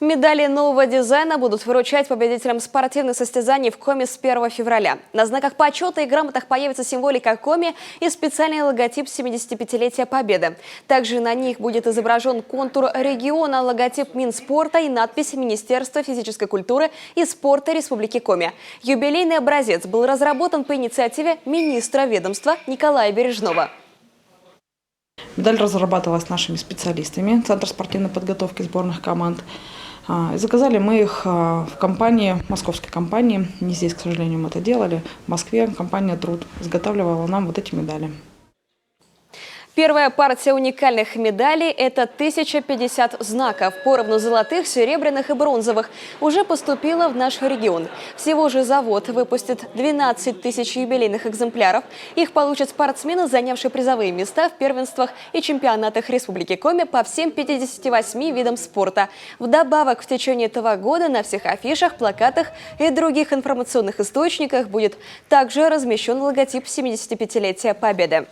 Медали нового дизайна будут вручать победителям спортивных состязаний в Коми с 1 февраля. На знаках почета и грамотах появится символика Коми и специальный логотип 75-летия Победы. Также на них будет изображен контур региона, логотип Минспорта и надпись Министерства физической культуры и спорта Республики Коми. Юбилейный образец был разработан по инициативе министра ведомства Николая Бережного. Медаль разрабатывалась нашими специалистами Центра спортивной подготовки сборных команд. И заказали мы их в компании, московской компании. Не здесь, к сожалению, мы это делали. В Москве компания «Труд» изготавливала нам вот эти медали. Первая партия уникальных медалей – это 1050 знаков, поровну золотых, серебряных и бронзовых, уже поступила в наш регион. Всего же завод выпустит 12 тысяч юбилейных экземпляров. Их получат спортсмены, занявшие призовые места в первенствах и чемпионатах Республики Коми по всем 58 видам спорта. Вдобавок, в течение этого года на всех афишах, плакатах и других информационных источниках будет также размещен логотип 75-летия Победы.